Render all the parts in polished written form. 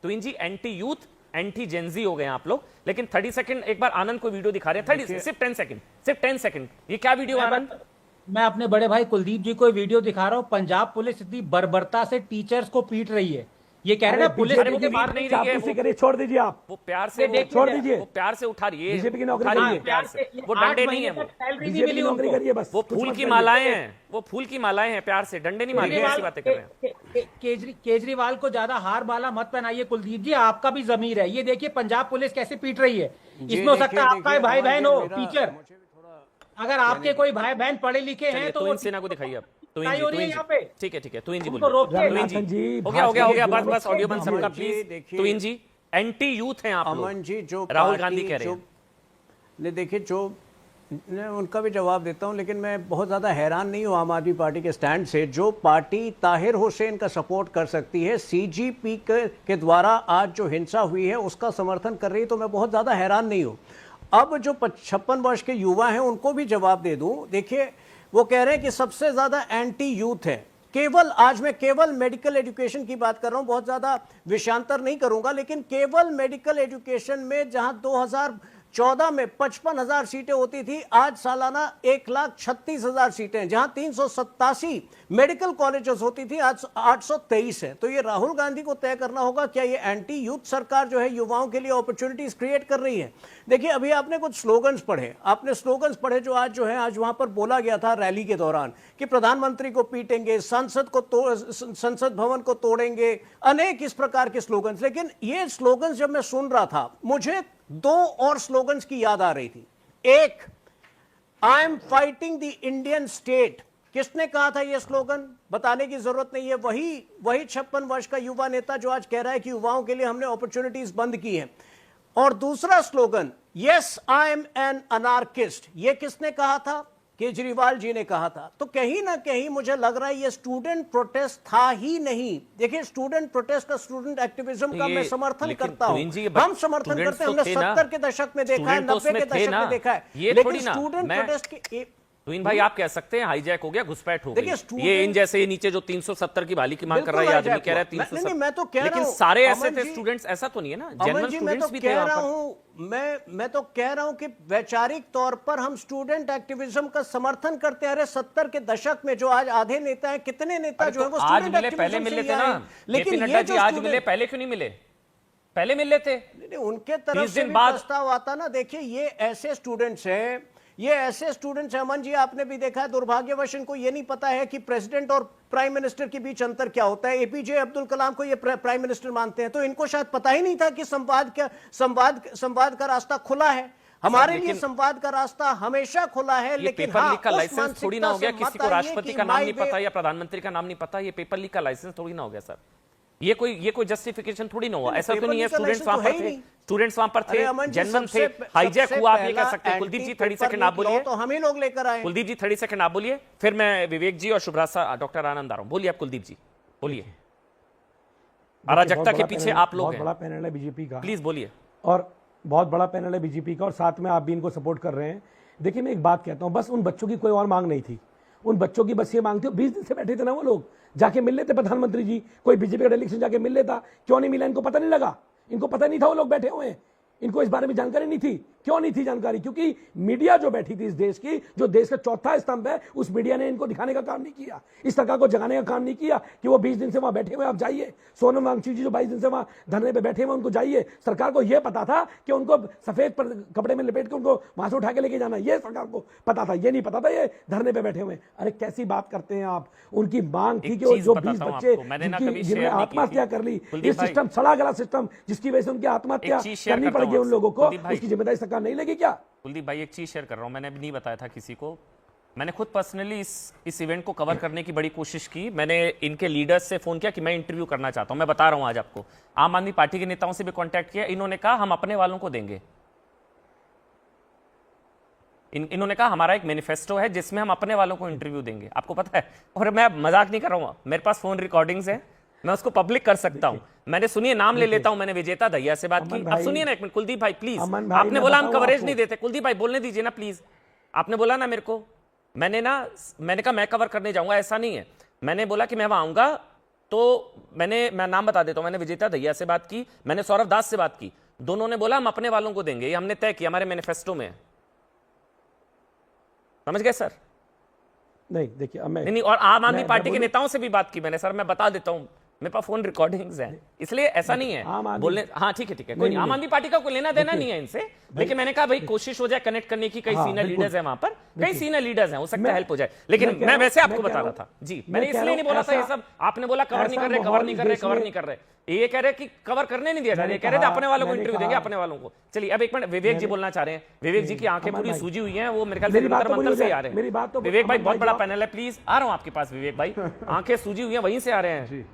तुहिन ji anti youth anti Gen Z हो गए आप लोग। लेकिन 30 सेकंड एक बार आनंद को वीडियो दिखा रहे हैं, 30 सिर्फ 10 सेकंड, सिर्फ 10 सेकंड। ये क्या वीडियो आनंद? मैं अपने बड़े भाई कुलदीप जी को वीडियो दिखा रहा हूँ। पंजाब पुलिस इतनी बर्बरता से टीचर्स को पीट रही है। ये कह रहे हैं पुलिस अरे वो मार नहीं रही है, वो करिए, छोड़ दीजिए आप, वो प्यार से छोड़ दीजिए, वो प्यार से उठा रही है, बीजेपी की नौकरी उठा रही है करिए, प्यार से। वो डंडे नहीं है, वो बीजेपी की नौकरी करिए बस। वो फूल की मालाएं हैं, वो फूल की मालाएं हैं, प्यार से डंडे नहीं मारिए, ऐसी बातें कर रहे हैं। केजरीवाल को ज्यादा हार माला मत पहनाइए कुलदीप जी, आपका भी जमीर है। ये देखिए पंजाब पुलिस कैसे पीट रही है। इसमें हो सकता है आपका भाई बहन हो टीचर, अगर आपके कोई भाई बहन पढ़े लिखे हैं तो तुहिन सिन्हा को दिखाइए अब। तुहिन जी, ठीक है, तुहिन जी बोलिए। तुहिन जी हो गया, बस ऑडियो बंद सबका please. Tuhin ji anti youth हैं आप लोग। अमन जी, जो राहुल गांधी कह रहे हैं, ने देखिए, जो मैं उनका भी जवाब देता हूं, लेकिन मैं बहुत ज़्यादा हैरान नहीं हूं आम आदमी पार्टी के स्टैंड से। जो पार्टी ताहिर हुसैन का सपोर्ट कर सकती है, सीजीपी के द्वारा आज जो हिंसा हुई है उसका समर्थन कर रही है, तो मैं बहुत ज़्यादा हैरान नहीं हूं। अब जो 56 वर्ष के युवा हैं उनको भी जवाब दे दूं। देखिए, वो कह रहे हैं कि सबसे ज़्यादा एंटी यूथ है। आज मैं केवल मेडिकल एजुकेशन की बात कर रहा हूं, बहुत ज़्यादा विषयांतर नहीं करूंगा, लेकिन केवल मेडिकल एजुकेशन में जहां 2014 में 55,000 सीटें होती थी, आज सालाना 1,36,000 सीटें, जहां 387 मेडिकल कॉलेजेस होती थी, आज 823 है। तो ये राहुल गांधी को तय करना होगा, क्या ये एंटी यूथ सरकार जो है युवाओं के लिए अपॉर्चुनिटीज क्रिएट कर रही है। देखिए, अभी आपने कुछ स्लोगन्स पढ़े, जो आज वहां पर बोला गया था रैली के दौरान कि प्रधानमंत्री को पीटेंगे, संसद भवन को तोड़ेंगे, अनेक इस प्रकार के स्लोगन्स। लेकिन ये स्लोगन्स जब मैं सुन रहा था, मुझे दो और स्लोगन्स की याद आ रही थी। एक, I am fighting the Indian state. किसने कहा था यह स्लोगन? बताने की जरूरत नहीं है। वही 56 वर्ष का युवा नेता जो आज कह रहा है कि युवाओं के लिए हमने अपॉर्चुनिटीज बंद की है। और दूसरा slogan, yes I am an anarchist, यह किसने कहा था? केजरीवाल जी ने कहा था। तो कहीं ना कहीं मुझे लग रहा है ये स्टूडेंट प्रोटेस्ट था ही नहीं। देखिए, स्टूडेंट प्रोटेस्ट का, स्टूडेंट एक्टिविज्म का मैं समर्थन करता हूं, हम समर्थन करते हैं। हमने 70 के दशक में देखा है, 90 के दशक में देखा है, लेकिन स्टूडेंट प्रोटेस्ट की तुहिन भाई आप कह सकते हैं हाईजैक हो गया, घुसपैठ हो गई। ये इन जैसे नीचे जो 370 की बहाली की मांग कर रहा है आदमी कह रहा है 370। मैं तो कह रहा हूं, लेकिन सारे ऐसे थे स्टूडेंट्स, ऐसा तो नहीं है ना, जनरल स्टूडेंट्स भी थे यहाँ पर। मैं तो कह रहा हूं कि वैचारिक तौर पर हम स्टूडेंट एक्टिविज्म का समर्थन करते हैं। अरे 70 के दशक में जो आज आधे नेता हैं, कितने नेता जो है वो स्टूडेंट एक्टिविज्म पहले मिले थे ना, लेकिन नड्डा जी आज मिले, पहले क्यों नहीं मिले? पहले मिल लेते, उनके तरफ से प्रस्ताव आता ना। देखिए, ये ऐसे स्टूडेंट्स हैं, अमन जी, आपने भी देखा है, दुर्भाग्यवश इनको ये नहीं पता है कि प्रेसिडेंट और प्राइम मिनिस्टर के बीच अंतर क्या होता है। एपीजे अब्दुल कलाम को ये प्राइम मिनिस्टर मानते हैं, तो इनको शायद पता ही नहीं था कि संवाद का रास्ता खुला है। हमारे लिए संवाद का रास्ता हमेशा खुला है। लेकिन पेपर लीक का लाइसेंस थोड़ी ना हो गया, किसी को राष्ट्रपति का नाम नहीं पता या प्रधानमंत्री का नाम नहीं पता, ये पेपर लीक का लाइसेंस थोड़ी ना हो गया सर। ये कोई जस्टिफिकेशन थोड़ी ना हुआ। ऐसा तो नहीं है स्टूडेंट्स वहां पर थे, जनरल थे, हाईजैक हुआ, आप ये कह सकते हैं। कुलदीप जी 30 सेकंड आप बोलिए, तो हम ही लोग लेकर आए। कुलदीप जी 30 सेकंड आप बोलिए, फिर मैं विवेक जी और शुभ्रासा डॉक्टर आनंद आ रहा हूं। बोलिए आप कुलदीप जी, बोलिए। अराजकता के पीछे आप लोग हैं, बड़ा पैनल है बीजेपी का, प्लीज बोलिए। और बहुत बड़ा पैनल है बीजेपी का, और साथ में आप भी इनको सपोर्ट कर रहे हैं। देखिए, मैं एक बात कहता हूं, बस उन बच्चों की कोई और मांग नहीं थी। उन बच्चों की बस ये मांग थी, 20 दिन से बैठे थे ना वो लोग, जाके मिल लेते प्रधानमंत्री जी, कोई बीजेपी का डेलीगेशन जाके मिल लेता। क्यों नहीं मिला? इनको पता नहीं लगा, इनको पता नहीं था वो लोग बैठे हुए हैं, इनको इस बारे में जानकारी नहीं थी। क्यों नहीं थी जानकारी? क्योंकि मीडिया जो बैठी थी इस देश की, जो देश का चौथा स्तंभ है, उस मीडिया ने इनको दिखाने का काम नहीं किया, इस सरकार को जगाने का काम नहीं किया कि वो 20 दिन से वहां बैठे हुए, आप जाइए। सोनम वांगचुक जी जो 22 दिन से वहां धरने पे बैठे हुए, उनको जाइए। सरकार को यह पता था कि उनको सफेद कपड़े में लपेट के उनको वहां से उठा के लेके जाना, यह सरकार को पता था। ये नहीं पता था ये धरने पे बैठे हुए। अरे कैसी बात करते हैं आप? उनकी मांग थी कि वो जो 20 बच्चे जिन्होंने आत्महत्या कर ली, ये सिस्टम सड़ा गला सिस्टम, जिसकी वजह से उनकी आत्महत्या करनी पड़ेगी उन लोगों को, उसकी जिम्मेदारी सरकार नहीं लेगी क्या? कुलदीप भाई एक चीज शेयर कर रहा हूं, मैंने भी नहीं बताया था किसी को। मैंने खुद पर्सनली इस इवेंट को कवर करने की बड़ी कोशिश की। मैंने इनके लीडर्स से फोन किया कि मैं इंटरव्यू करना चाहता हूं। मैं बता रहा हूं आज आपको, आम आदमी पार्टी के नेताओं से भी कांटेक्ट किया। इन्होंने कहा हम अपने वालों को देंगे। इन्होंने कहा हमारा एक मैनिफेस्टो है जिसमें हम अपने वालों को इंटरव्यू देंगे। आपको पता है, और मैं मजाक नहीं कर रहा हूं, मेरे पास फोन रिकॉर्डिंग्स है, मैं उसको पब्लिक कर सकता हूं। मैंने, सुनिए, नाम ले लेता हूं, मैंने विजेता दहिया से बात की। अब सुनिए ना एक मिनट कुलदीप भाई प्लीज, आपने बोला हम कवरेज नहीं देते। कुलदीप भाई बोलने दीजिए ना प्लीज, आपने बोला ना मेरे को, मैंने कहा मैं कवर करने जाऊंगा, ऐसा नहीं है। मैंने बोला कि मैं वहां आऊंगा तो मैं नाम बता देता हूं, मैंने विजेता दहिया से बात की, मैंने सौरभ दास से बात की, दोनों ने बोला हम अपने वालों को देंगे, ये हमने तय किया, हमारे मैनिफेस्टो में है। समझ गए सर? नहीं देखिए, अब मैं नहीं, और आम आदमी मैं पार्टी के बोलूं- नेताओं से भी बात की मैंने सर, मैं बता देता हूं, मेरे पास फोन रिकॉर्डिंग्स हैं, इसलिए ऐसा नहीं है आम आदमी- बोलने। हाँ ठीक है, कोई नहीं, आम आदमी पार्टी का कोई लेना देना नहीं है इनसे, लेकिन मैंने कहा भाई कोशिश हो जाए कनेक्ट करने की, कई हाँ, सीनियर बिल्कुल। लीडर्स हैं वहां पर, कई सीनियर लीडर्स हैं, हो सकता है मैं- हेल्प हो जाए। लेकिन मैं कह मैं रहा हूं- वैसे आपको मैं बता कह रहा रहा था हूं- जी, मैं मैंने कह इसलिए रहा नहीं हूं, बोला था ये ऐसा- सब, आपने बोला कवर नहीं ऐसा कर रहे, कवर माहौल नहीं कर रहे, देश कवर में- नहीं कर रहे, ये कह रहे कि कवर करने नहीं दिया जा रहा, मैंने ये कह रहे थे कहा- अपने वालों को मैंने इंटरव्यू देंगे, कहा- अपने वालों को। चलिए अब एक मिनट, विवेक जी बोलना चाह रहे हैं, विवेक जी की आंखें अमन पूरी भाई। सूजी हुई हैं, वो मेरे ख्याल से मेरी बात जंतर तो मंतर पूरी से हो आ जाए, रहे हैं। मेरी बात तो विवेक भाई अमन बहुत भाई बड़ा जवाब- पैनल है, प्लीज आ रहा हूं आपके पास विवेक भाई, आंखें सूजी हुई हैं, वहीं से आ रहे हैं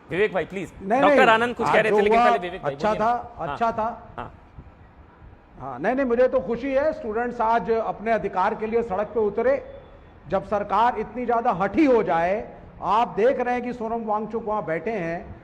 विवेक भाई प्लीज। डॉक्टर आनंद कुछ कह रहे थे, लेकिन पहले विवेक भाई अच्छा बोलिए था, ना। अच्छा था। हाँ हाँ, नहीं मुझे तो खुशी है, स्टूडेंट्स आज अपने अधिकार के लिए सड़क पे उतरे। जब सरकार इतनी ज्यादा हठी हो जाए, आप देख रहे हैं कि सोनम वांगचुक वहां बैठे हैं,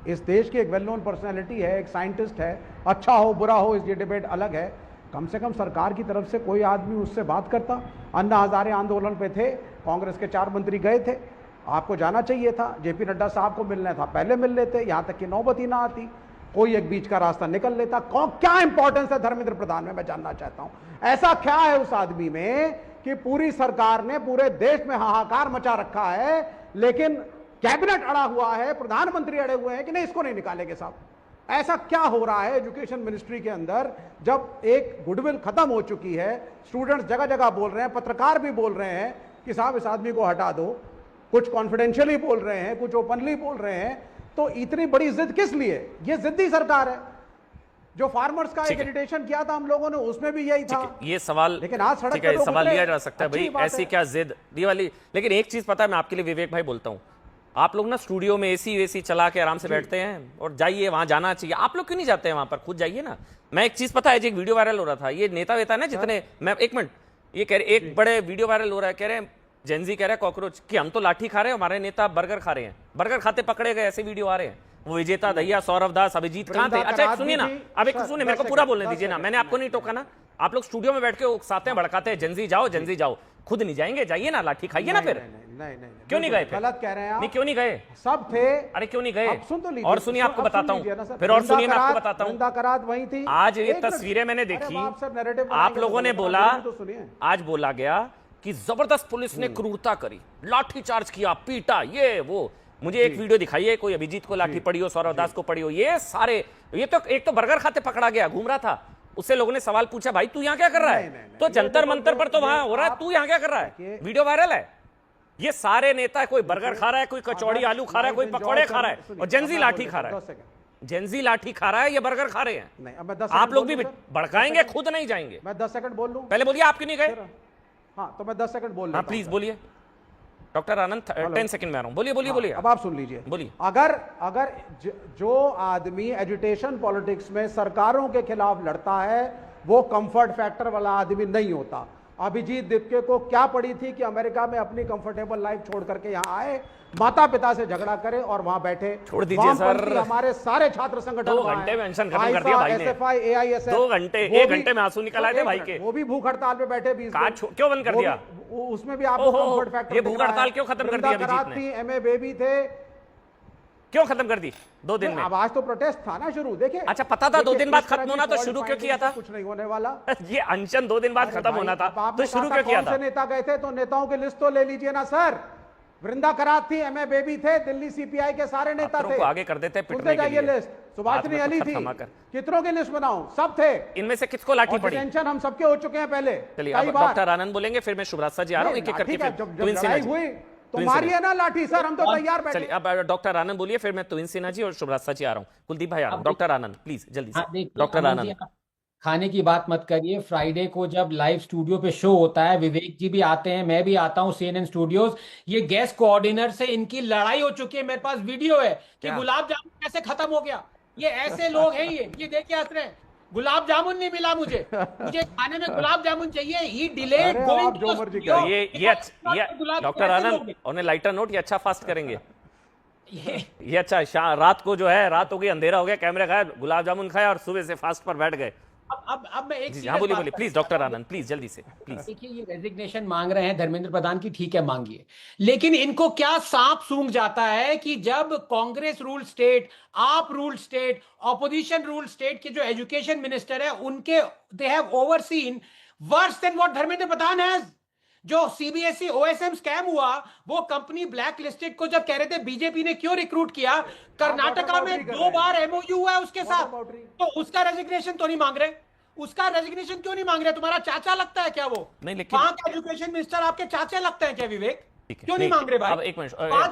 इस देश की एक वेल नोन पर्सनैलिटी है, एक साइंटिस्ट है, अच्छा हो बुरा हो इस ये डिबेट अलग है, कम से कम सरकार की तरफ से कोई आदमी उससे बात करता। अन्ना हजारे आंदोलन पे थे, कांग्रेस के 4 मंत्री गए थे, आपको जाना चाहिए था, जेपी नड्डा साहब को मिलना था, पहले मिल लेते, यहां तक कि नौबत ही ना आती, कोई एक बीच का रास्ता निकल लेता। क्या इंपॉर्टेंस है धर्मेंद्र प्रधान में, मैं जानना चाहता हूं, ऐसा क्या है उस आदमी में कि पूरी सरकार ने पूरे देश में हाहाकार मचा रखा है, लेकिन कैबिनेट अड़ा हुआ है, प्रधानमंत्री अड़े हुए हैं कि नहीं इसको नहीं निकालेंगे साहब। ऐसा क्या हो रहा है एजुकेशन मिनिस्ट्री के अंदर, जब एक गुडविल खत्म हो चुकी है, स्टूडेंट्स जगह जगह बोल रहे हैं, पत्रकार भी बोल रहे हैं कि साहब इस आदमी को हटा दो, कुछ कॉन्फिडेंशियली बोल रहे हैं, कुछ ओपनली बोल रहे हैं, तो इतनी बड़ी जिद किस लिए? ये जिद्दी सरकार है। जो फार्मर्स का एजुकेशन किया था हम लोगों ने, उसमें भी यही था। ये सवाल, लेकिन आज सड़क ठीक पे है, लोग सवाल उतरे, लिया जा सकता है अच्छी भाई, बात ऐसी है। क्या जिद ये वाली। लेकिन एक चीज पता है, मैं आपके लिए विवेक भाई बोलता हूं, आप लोग ना स्टूडियो में एसी चला के आराम से बैठते हैं, और जाइए वहां जाना चाहिए, आप लोग क्यों नहीं जाते हैं वहां पर, खुद जाइए ना। मैं एक चीज पता है, एक वीडियो वायरल हो रहा था, ये नेता वेता ना जितने, मैं एक मिनट, ये कह रहे, एक बड़े वीडियो वायरल हो रहा है, कह रहे हैं जेनजी कह रहा है कॉकरोच कि हम तो लाठी खा रहे हैं, हमारे नेता बर्गर खा रहे हैं, बर्गर खाते पकड़े गए, ऐसे वीडियो आ रहे हैं। वो विजेता दहिया, सौरभ दास, अभिजीत कहां थे? अच्छा एक सुनिए ना, अब एक सुनिए, मेरे को पूरा बोलने दीजिए ना, मैंने आपको नहीं टोका ना। आप लोग स्टूडियो में बैठ के उकसाते हैं, भड़काते हैं, जेनजी जाओ, खुद नहीं जाएंगे, जाइए ना, लाठी खाइए ना फिर। नहीं क्यों नहीं गए फिर? गलत कह रहे हैं आप। नहीं क्यों नहीं गए? सब थे। अरे क्यों नहीं गए? अब सुन तो लीजिए, और सुनिए, आपको अब सुन बताता लीजिए ना हूं सर। फिर, और वृंदा सुनिए मैं आपको करात- बताता हूं। वृंदा करात वहीं थी। आज ये एक मिनट। तस्वीरें मैंने अरे देखी, आप सब narrative आप बनाएंगे लोगों तो ने बताओ, बोला, मेरी तो सुनिए। आज बोला गया कि जबरदस्त पुलिस ने क्रूरता करी, लाठी चार्ज किया, पीटा, ये वो। मुझे एक वीडियो दिखाइए, कोई अभिजीत को लाठी पड़ी हो, सौरभ दास को पड़ी हो, ये सारे, ये तो एक तो बर्गर खाते पकड़ा गया, घूम रहा था, उससे लोगों ने सवाल पूछा, भाई तू यहाँ क्या कर रहा है? तो जंतर मंतर पर तो वहां हो रहा है, तू यहाँ क्या कर रहा है? वीडियो वायरल है। ये सारे नेता, कोई बर्गर खा रहा है, कोई कचौड़ी आलू खा रहा है, कोई पकौड़े खा रहा है, और जेनजी लाठी खा रहा है। जेनजी लाठी खा रहा है, ये बर्गर खा रहे हैं। नहीं, अब मैं 10 आप सेकंड लोग भी बोल लूं, सर? भड़काएंगे, खुद नहीं जाएंगे। मैं 10 सेकंड बोल लूं? पहले बोलिए, आप क्यों नहीं गए? हाँ, तो मैं 10 सेकंड बोल लेता हाँ हूं, प्लीज सर। बोलिए, डॉक्टर आनंद 10 सेकंड में आ रहा हूं, बोलिए। अब आप सुन लीजिए, बोलिए। अगर जो आदमी एजुटेशन पॉलिटिक्स में सरकारों के खिलाफ लड़ता है, वो कंफर्ट फैक्टर वाला आदमी नहीं होता। अभिजीत दिपके को क्या पड़ी थी कि अमेरिका में अपनी कंफर्टेबल लाइफ छोड़ करके यहाँ आए, माता पिता से झगड़ा करे और वहां बैठे। छोड़ दीजिए सर। हमारे सारे छात्र संगठन 2 घंटे में अनशन खत्म कर दिया भाई ने। SFI, AISF, 2 घंटे, वो 1 भी- घंटे में आंसू निकल आए थे भाई के। वो भी भूख हड़ताल पे बैठे 20 कहा दिन। क्यों बंद कर वो दिया? भी- उसमें भी आपको ओहो, कंफर्ट फैक्टर ये दिख भूख रहा हड़ताल है। क्यों खत्म कर वृंदा दिया अभिजीत करात ने? थी, MA बेबी थे। क्यों खत्म कर दी 2 दिन में? अब आज तो प्रोटेस्ट था ना शुरू, देखिए। अच्छा, पता था 2 दिन बाद इस तरह खत्म की होना, तो fault शुरू क्यों finding किया से था? कुछ नहीं होने वाला। ये अनशन 2 दिन बाद अरे खत्म भाई, होना था, अब आपने तो शुरू कहा क्यों किया कौन था? से नेता गए थे, तो नेताओं की लिस्ट तो ले लीजिए ना सर। वृंदा करात थी, MA बेबी थे, दिल्ली CPI के सारे नेता पत्थरों थे। को आगे कर देते हैं, पिटने सुनते के जाइए लिए। लिस्ट। सुभाषिनी हाथ में अली पत्थर थी, थमाकर। कितनों की लिस्ट बनाऊं? सब थे। इनमें से किसको लाठी और पड़ी? डिटेंशन हम सबके हो चुके हैं पहले। चलिए, कई अब बार। डॉक्टर आनंद बोलेंगे, फिर मैं शुभराज जी आ रहा हूं, एक एक करके। ठीक है, फिर जब ट्विन लड़ाई सिन्हा हुई जी। तो ट्विन मारिए सिन्हा। ना लाठी सर, हम तो तैयार बैठे। चलिए, अब डॉक्टर आनंद बोलिए, फिर मैं ट्विन सिन्हा जी और शुभराज जी आ रहा हूं। कुलदीप भाई आ रहा हूं, डॉक्टर आनंद प्लीज जल्दी हाँ, से। देखिए, डॉक्टर अमन जी, आनंद, आप खाने की बात मत करिए। फ्राइडे को जब लाइव स्टूडियो पे शो होता है, विवेक जी भी आते हैं, मैं भी आता हूँ CNN स्टूडियोज। ये गेस्ट कोऑर्डिनेटर से इनकी लड़ाई हो चुकी है, मेरे पास वीडियो है कि क्या? गुलाब जामुन कैसे खत्म हो गया। ये ऐसे लोग हैं, ये देखिए हंस रहे हैं। गुलाब जामुन नहीं मिला मुझे खाने में गुलाब जामुन चाहिए। ही डिलेड अरे गोइंग आप जो मर्जी करो। ये डॉक्टर आनंद उन्हें लाइटर नोट, ये अच्छा फास्ट करेंगे। ये अच्छा, रात को जो है, रात हो गई, अंधेरा हो गया, कैमरे गायब, गुलाब जामुन खाया और सुबह से फास्ट पर बैठ गए। अब मैं एक जी serious हाँ, बोलिए बात बोलिए करना प्लीज चाहता डॉक्टर हूं। आनंद, प्लीज जल्दी से प्लीज। देखिए, ये रेजिग्नेशन मांग रहे हैं धर्मेंद्र प्रधान की, ठीक है मांगिए, लेकिन इनको क्या सांप सूंघ जाता है कि जब कांग्रेस रूल स्टेट, आप rule state, opposition rule state के जो एजुकेशन मिनिस्टर है उनके, they have overseen worse than what Dharmendra Pradhan has. जो सीबीएसई ओएसएम स्कैम हुआ, वो कंपनी ब्लैक लिस्टेड को जब कह रहे थे बीजेपी ने क्यों रिक्रूट किया, कर्नाटका में 2 बार एमओयू हुआ है उसके साथ, तो उसका रेजिग्नेशन तो नहीं मांग रहे, उसका रेजिग्नेशन क्यों नहीं मांग रहे? तुम्हारा चाचा लगता है क्या वो? नहीं, लेकिन 5 एजुकेशन मिनिस्टर आपके चाचा लगते हैं क्या विवेक? ठीक है, क्यों नहीं मांग रहे भाई? अब एक मिनट, 5